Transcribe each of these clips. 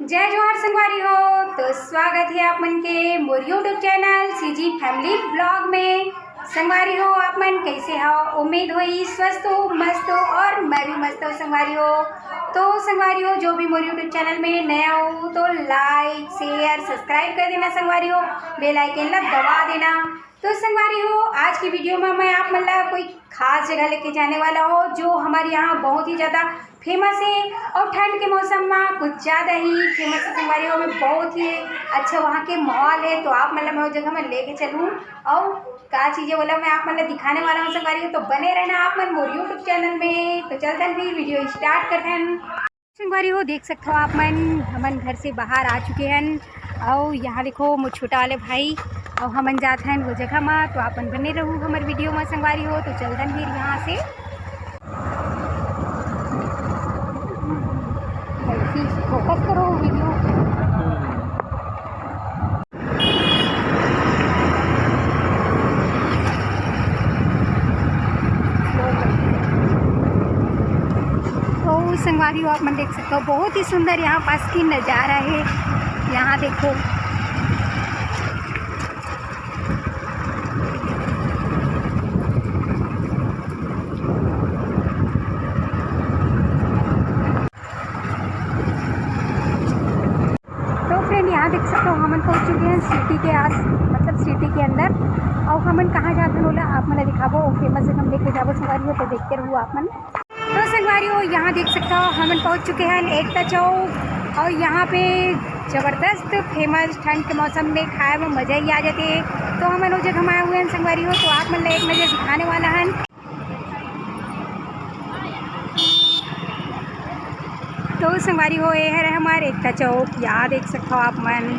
जय जोहार संगवारी हो। तो स्वागत है आप मन के मोर YouTube channel CG family blog में। संगवारी हो आप मन कैसे हो? उम्मीद हुई स्वस्थ हो, मस्त हो और मैं भी मस्त हूँ संगवारी हो। तो संगवारी हो जो भी मोर यूट्यूब चैनल में नया हो तो लाइक शेयर सब्सक्राइब कर देना संगवारी हो, बेल आइकन ला दबा देना। तो संगवारी हो आज की वीडियो में मैं आप मन ला कोई खास जगह लेके जाने वाला हो जो हमारे यहाँ बहुत ही ज़्यादा फेमस है और ठंड के मौसम में कुछ ज़्यादा ही फेमस है संगवारी हो। में बहुत ही अच्छा वहाँ के माहौल है, तो आप मतलब मैं उस जगह में लेके चलूँ और क्या चीज़ें बोला मैं आप मतलब दिखाने वाला हूँ संगवारी हो। तो बने रहना आप मन मोर यूट्यूब चैनल में। तो चलते हैं फिर वीडियो स्टार्ट करते हैं संगवारी हो। देख सकते हो आप हमन घर से बाहर आ चुके हैं और यहाँ देखो मोर छोटा वाले भाई और हमन जाते हैं वो जगह में। तो आप बने रहूँ हमारे वीडियो में संगवारी हो। तो चलते हैं फिर यहाँ से फोकस करो वीडियो। तो संगवारी हो आप मन देख सकते हो बहुत ही सुंदर यहाँ पास की नज़ारा है। यहाँ देखो यहाँ देख सकते हो हमन पहुँच चुके हैं सिटी के मतलब सिटी के अंदर। और हमन कहाँ जाते हैं बोला आप मैंने दिखाबो फेमस जगह हम लेके जाबो संगवारी हो। तो देखते रहूँ आप मन। तो संगवारी हो यहाँ देख सकते हो हमन पहुँच चुके हैं एकता चौक और यहाँ पे ज़बरदस्त फेमस ठंड के मौसम में खाए में मज़ा ही आ जाते है। तो हमन उस जगह में आए हुए हैं संगवारी हो। तो आप मन एक नज़र दिखाने वाला है। तो संगवारी हो ये है हमारे एकता चौक, यहाँ देख सकते हो आप मन।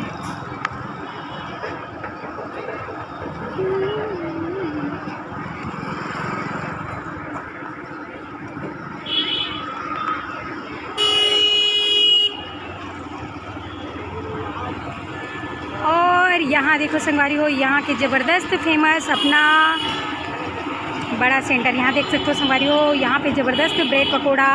और यहाँ देखो संगवारी हो यहाँ के ज़बरदस्त फेमस अपना बड़ा सेंटर यहाँ देख सकते हो संगवारी हो। यहाँ पे ज़बरदस्त ब्रेड पकोड़ा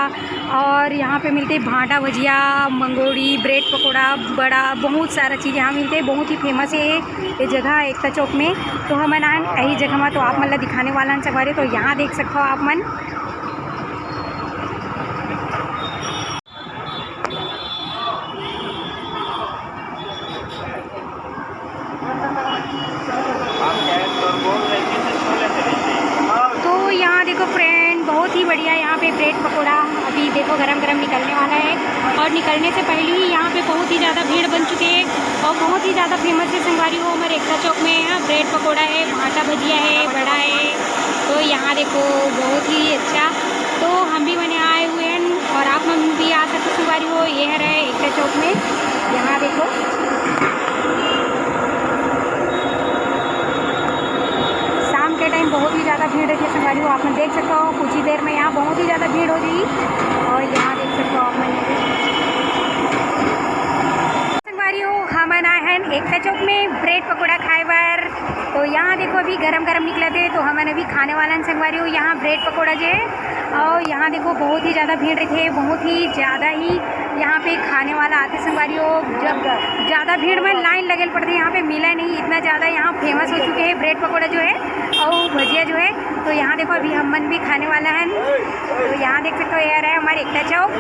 और यहाँ पे मिलते भांटा भजिया मंगोड़ी ब्रेड पकोड़ा बड़ा बहुत सारा चीज़ यहाँ मिलते हैं। बहुत ही फेमस है ये जगह एकता चौक में। तो हम आए यही जगह में। तो आप मन ला दिखाने वाला है संगवारी। तो यहाँ देख सकते हो आप मन। तो यहाँ देखो फ्रेंड बहुत ही बढ़िया यहाँ पे ब्रेड पकोड़ा अभी देखो गरम गरम निकलने वाला है। और निकलने से पहले ही यहाँ पे बहुत ही ज़्यादा भीड़ बन चुके हैं और बहुत ही ज़्यादा फेमस है संगवारी हो हमारे एकता चौक में। यहाँ ब्रेड पकोड़ा है, भांटा भजिया है, बड़ा है। तो यहाँ देखो बहुत ही अच्छा। तो हम भी बने आए हुए हैं और आप हम भी आ सकते संगवारी हो। ये है रहे एकता चौक में। यहाँ देखो टाइम बहुत ही ज़्यादा भीड़ रहती है संगवारी हो। आप मन देख सकते हो कुछ ही देर में यहाँ बहुत ही ज़्यादा भीड़ हो जाएगी। और यहाँ देख सकते हो आप मन संगवारी हो हम आए हैं एकता चौक में ब्रेड पकोड़ा खाए बार। तो यहाँ देखो अभी गरम गरम निकले थे तो हमने अभी खाने वाला है संगवारी हो यहाँ ब्रेड पकोड़ा जो है। और यहाँ देखो बहुत ही ज़्यादा भीड़ रहती है, बहुत ही ज़्यादा ही यहाँ पे खाने वाला आते संगवारी हो। जब ज़्यादा भीड़ में लाइन लगल पड़ती है यहाँ पे मिला नहीं इतना ज़्यादा। यहाँ फेमस हो चुके हैं ब्रेड पकोड़ा जो है और भजिया जो है। तो यहाँ देखो अभी हम मन भी खाने वाला है। तो यहाँ देख सकते हो यार है हमारे एकता चौक।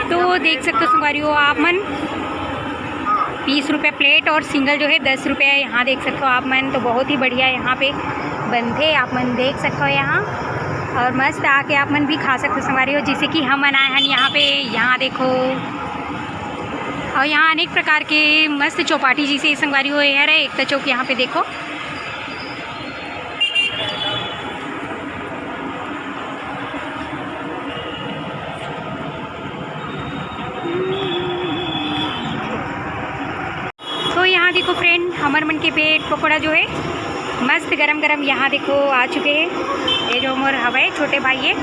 तो देख सकते हो संगवारी हो आप मन 20 रुपये प्लेट और सिंगल जो है 10 रुपये यहाँ देख सकते हो आप मन। तो बहुत ही बढ़िया यहाँ पे बनते आप मन देख सकते हो यहाँ। और मस्त आके आप मन भी खा सकते हो संगवारी हो जैसे कि हम आए हैं यहाँ पे। यहाँ देखो और यहाँ अनेक प्रकार के मस्त चौपाटी जैसे संगवारी हो यार है एकता चौक। यहाँ पे देखो तो यहाँ देखो फ्रेंड हमारे मन के पेट पकौड़ा जो है मस्त गरम गरम यहाँ देखो आ चुके हैं। ये जो मोर हवाई छोटे भाई है।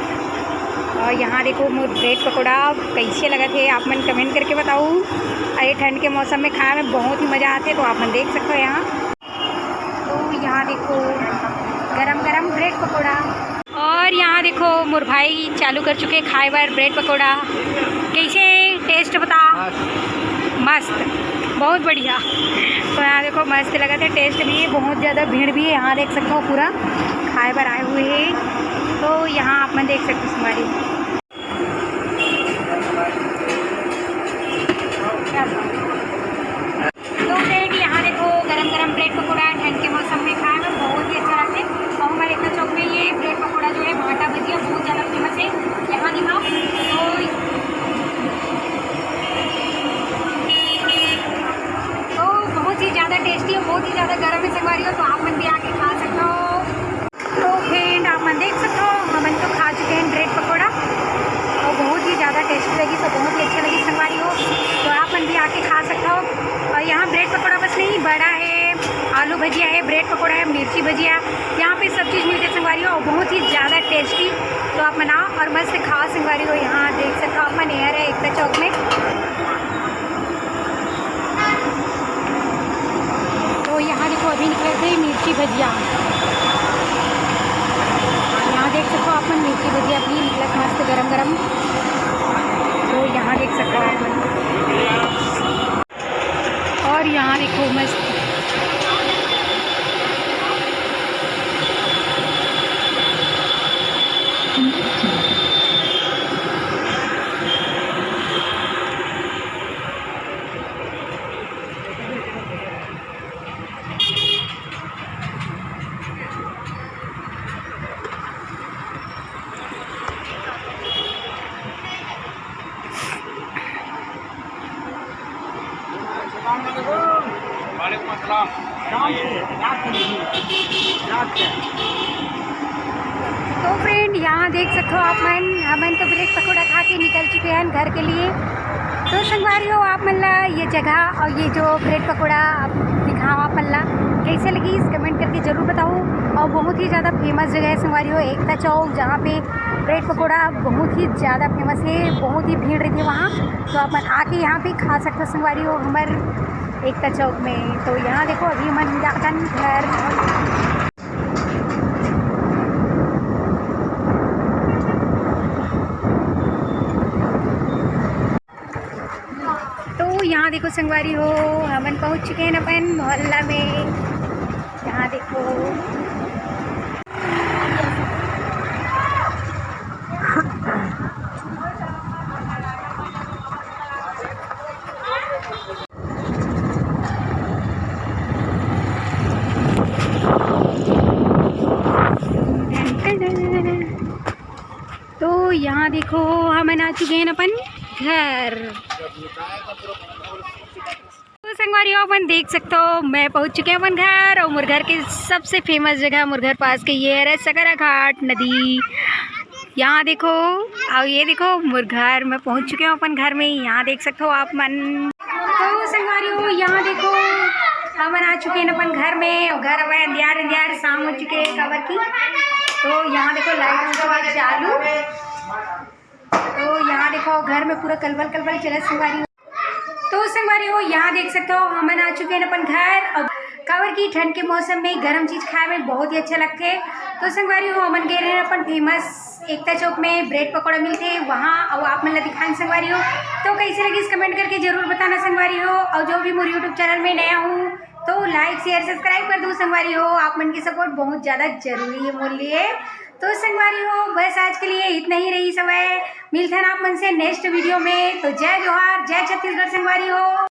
और यहाँ देखो मोर ब्रेड पकौड़ा कैसे लगा थे आप मन कमेंट करके बताओ। ये ठंड के मौसम में खाने में बहुत ही मज़ा आते। तो आप मन देख सकते हो यहाँ। तो यहाँ देखो गरम गरम ब्रेड पकौड़ा। और यहाँ देखो मोर भाई चालू कर चुके खाए बार ब्रेड पकौड़ा। कैसे टेस्ट बता? मस्त, बहुत बढ़िया। तो यहाँ देखो मस्त लगा था, टेस्ट भी है, बहुत ज़्यादा भीड़ भी है। यहाँ देख सकते हो पूरा खाए बार आए हुए हैं। तो यहाँ आप मैं देख सकते हो हमारी तो फ्रेंड यहाँ देखो गरम गरम ब्रेड पकौड़ा ठंड के मौसम में खाए में बहुत ही अच्छा लगता है। और हमारे एकता चौक में ये ब्रेड पकौड़ा जो है भाटा भजिया बहुत ज़्यादा फेमस है। यहाँ दिखाओ तो बहुत ही ज़्यादा टेस्टी और बहुत ही ज़्यादा गर्म है संगवारी हो, तो आप मन भी आके खा सकते हो। तो फ्रेंड आप मन देख सकते हो हम तो खा चुके हैं ब्रेड पकौड़ा और बहुत ही ज़्यादा टेस्टी लगी, तो बहुत ही अच्छा लगी संगवारी हो, तो आप मन भी आके खा सकते हो। और यहाँ ब्रेड पकौड़ा बस नहीं, बड़ा है, आलू भजिया है, ब्रेड पकौड़ा है, मिर्ची भजिया, यहाँ पे सब चीज़ मिलती है संगवारी हो और बहुत ही ज़्यादा टेस्टी। तो आप मनाओ और मस्त खाओ संगवारी हो। यहाँ देख सकते हो आप मन एयर है एकता चौक में। तो यहाँ देखो अभी निकले थे मिर्ची भजिया, यहाँ देख सकते हो आप मन मिर्ची भजिया भी निकला मस्त गरम गरम। तो यहाँ देख सकते हो आप मन, और यहाँ देखो मस्त वालेकुम अस्सलाम। तो फ्रेंड यहाँ देख सकते हो आप मन तो ब्रेड पकौड़ा खा के निकल चुके हैं घर के लिए। तो संगवारी हो आप मन ला ये जगह और ये जो ब्रेड पकौड़ा आप दिखाओ आप मन ला कैसे लगी, इस कमेंट करके ज़रूर बताओ। और बहुत ही ज़्यादा फेमस जगह है संगवारी हो एकता चौक, जहाँ पे ब्रेड पकौड़ा बहुत ही ज़्यादा फेमस है, बहुत ही भीड़ रहती है वहाँ। तो आप आके यहाँ पे खा सकते हो संगवारी हो हमारे एकता चौक में। तो यहाँ देखो अभी मन जाकर घर तो यहाँ देखो संगवारी हो हमन पहुँच चुके हैं अपन मोहल्ला में। यहाँ देखो तो यहाँ देखो हमन आ चुके हैं अपन घर। तो संगवारी हो अपन देख सकते हो मैं पहुँच चुके हैं अपन घर, और मोर घर के सबसे फेमस जगह मोर घर पास के ये है सकरा घाट नदी। यहाँ देखो और ये देखो मोर घर में पहुँच चुके हैं अपन घर में, यहाँ देख सकते हो आप मन। तो संगवारी हो यहाँ देखो हमन आ चुके हैं अपन घर में, और घर में अंधियार अंधियार शाम हो चुके हैं कवर की। तो यहाँ देखो लाइट चालू, तो यहाँ देखो घर में पूरा कलबल कलबल चला संगवारी हो। तो संगवारी हो यहाँ देख सकते हो हमन आ चुके हैं अपन घर, और कावर की ठंड के मौसम में गर्म चीज़ खाए में बहुत ही अच्छा लगते है। तो संगवारी हो हमन गए रहे अपन फेमस एकता चौक में ब्रेड पकौड़ा मिलते हैं वहाँ, और आप मतलब दिखाएं संगवारी हो। तो कैसे लगी इस कमेंट करके ज़रूर बताना संगवारी हो। और जो भी मेरे यूट्यूब चैनल में नया हूँ तो लाइक शेयर सब्सक्राइब कर दो संगवारी हो, आप मन की सपोर्ट बहुत ज़्यादा जरूरी है मोल लिए। तो संगवारी हो बस आज के लिए इतना ही रही समय, मिलते हैं आप मन से नेक्स्ट वीडियो में। तो जय जोहार, जय छत्तीसगढ़ संगवारी हो।